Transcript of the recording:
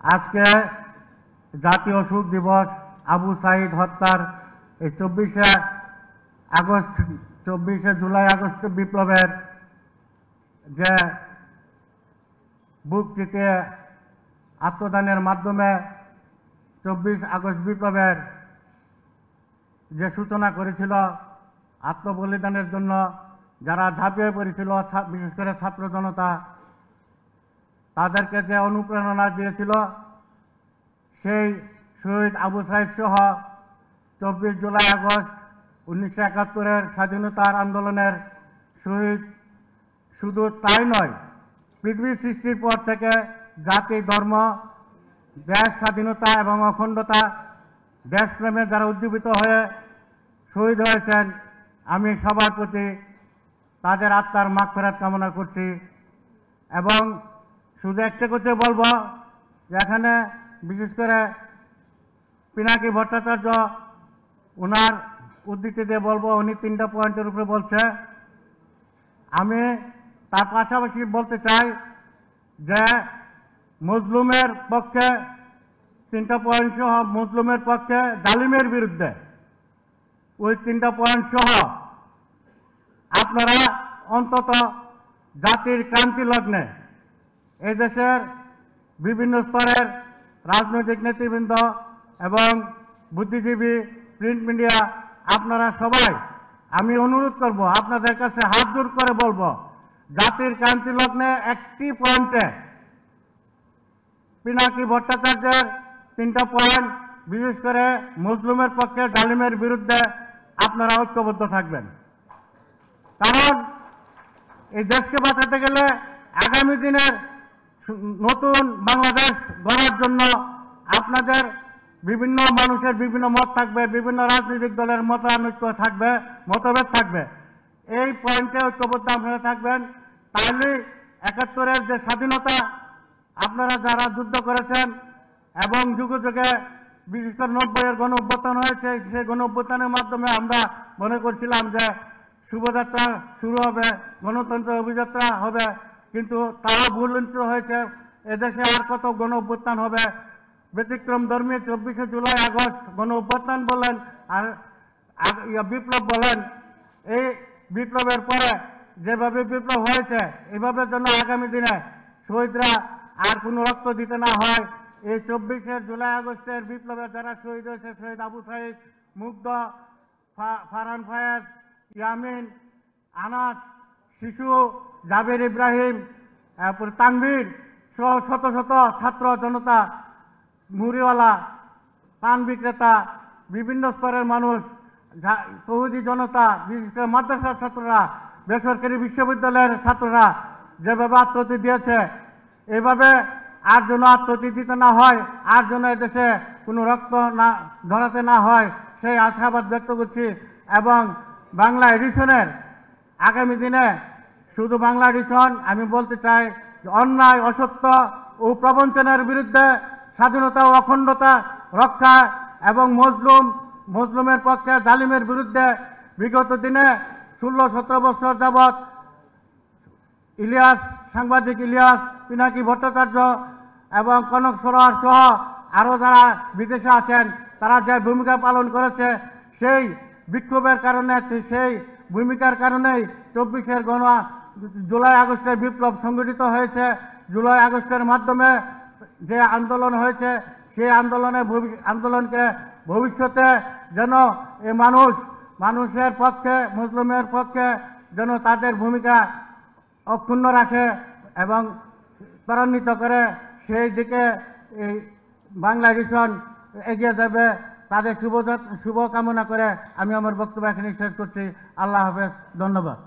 আজকে জাতীয় শোক দিবস আবু সাঈদ হত্যার এই 24শে জুলাই আগস্ট বিপ্লবের যে বুক চিতিয়ে আত্মদানের মাধ্যমে 24 আগস্ট বিপ্লবের যে সূচনা করেছিল, আত্মবলিদানের জন্য যারা ঝাঁপিয়ে পড়েছিল, বিশেষ করে ছাত্র জনতা, তাদেরকে যে অনুপ্রেরণা দিয়েছিল, সেই শহীদ আবু সাঈদ সহ 24 জুলাই আগস্ট 1971-এর স্বাধীনতার আন্দোলনের শহীদ শুধু তাই নয়, পৃথিবী সৃষ্টির পর থেকে জাতি, ধর্ম, দেশ স্বাধীনতা এবং অখণ্ডতা, দেশপ্রেমে যারা উজ্জীবিত হয়ে শহীদ হয়েছেন, আমি সবার প্রতি তাদের আত্মার মাগফিরাত কামনা করছি। এবং শুধু একটা কথা বলবো যে এখানে বিশেষ করে পিনাকি ভট্টাচার্য, ওনার উদ্ধৃতি দিয়ে বলবো, উনি 3টা পয়েন্টের উপরে বলছে। আমি তার পাশাপাশি বলতে চাই যে মজলুমের পক্ষে 3টা পয়েন্ট সহ, মজলুমের পক্ষে জালিমের বিরুদ্ধে ওই 3টা পয়েন্ট সহ আপনারা অন্তত জাতির ক্রান্তি লগ্নে এই দেশের বিভিন্ন স্তরের রাজনৈতিক নেতৃবৃন্দ এবং বুদ্ধিজীবী, প্রিন্ট মিডিয়া, আপনারা সবাই, আমি অনুরোধ করব, আপনাদের কাছে হাত জোড় করে বলবো, জাতির ক্রান্তি লগ্নে একটি পয়েন্টে পিনাকি ভট্টাচার্যের 3টা পয়েন্ট, বিশেষ করে মুসলিমের পক্ষে জালিমের বিরুদ্ধে আপনারা ঐক্যবদ্ধ থাকবেন। কারণ এই দেশকে বাঁচাতে গেলে আগামী দিনের নতুন বাংলাদেশ গড়ার জন্য আপনাদের বিভিন্ন মানুষের বিভিন্ন মত থাকবে, বিভিন্ন রাজনৈতিক দলের মতানৈক্য থাকবে, মতভেদ থাকবে। এই পয়েন্টে ঐক্যবদ্ধ আপনারা থাকবেন, তাহলে 71-এর যে স্বাধীনতা আপনারা যারা যুদ্ধ করেছেন এবং যুগে যুগে বিশেষ করে 90-এর গণ অভ্যুত্থান হয়েছে, সেই গণ অভ্যুত্থানের মাধ্যমে আমরা মনে করছিলাম যে শুভযাত্রা শুরু হবে, গণতন্ত্রের অভিযাত্রা হবে, কিন্তু তাও ভুলন্ত হয়েছে। এদেশে আর কত গণ অভ্যুত্থান হবে? ব্যতিক্রম ধর্মী 24শে জুলাই আগস্ট গণ অভ্যুত্থান বলেন আর বিপ্লব বলেন, এই বিপ্লবের পরে যেভাবে বিপ্লব হয়েছে, এভাবে যেন আগামী দিনে শহীদরা আর কোনো রক্ত দিতে না হয়। এই 24শে জুলাই আগস্টের বিপ্লবে যারা শহীদ হয়েছে, শহীদ আবু সাঈদ, মুগ্ধ, ফারহান ফায়াজ, ইয়ামিন, আনাস, শিশু, জাবের ইব্রাহিম, তারপর তানভীর সহ শত শত ছাত্র জনতা, মুড়িওয়ালা, পান বিক্রেতা, বিভিন্ন স্তরের মানুষ, তৌহিদি জনতা, বিশেষ করে মাদ্রাসার ছাত্ররা, বেসরকারি বিশ্ববিদ্যালয়ের ছাত্ররা যেভাবে আত্মহত্যা দিয়েছে, এভাবে আর যেন আত্মহত্যা দিতে না হয়, আর যেন এদেশে কোনো রক্ত না ধরাতে না হয়, সেই আশাবাদ ব্যক্ত করছি। এবং বাংলা এডিশনের আগামী দিনে শুধু বাংলা এডিশন, আমি বলতে চাই অন্যায়, অসত্য ও প্রবঞ্চনার বিরুদ্ধে স্বাধীনতা ও অখণ্ডতা রক্ষা এবং মজলুমের পক্ষে জালিমের বিরুদ্ধে বিগত দিনে 16-17 বছর যাবৎ সাংবাদিক ইলিয়াস, পিনাকি ভট্টাচার্য এবং কনক সরোয়ার সহ আরও যারা বিদেশে আছেন, তারা যে ভূমিকা পালন করেছে, সেই বিক্ষোভের কারণে, সেই ভূমিকার কারণেই 24শে জুলাই আগস্টের বিপ্লব সংগঠিত হয়েছে। জুলাই আগস্টের মাধ্যমে যে আন্দোলন হয়েছে, সেই আন্দোলনকে ভবিষ্যতে যেন এই মানুষের পক্ষে, মুসলিমের পক্ষে যেন তাদের ভূমিকা অক্ষুণ্ণ রাখে এবং ত্বরান্বিত করে, সেই দিকে এই বাংলা এডিশন এগিয়ে যাবে। তাদের শুভ কামনা করে আমি আমার বক্তব্য এখানে শেষ করছি। আল্লাহ হাফেজ, ধন্যবাদ।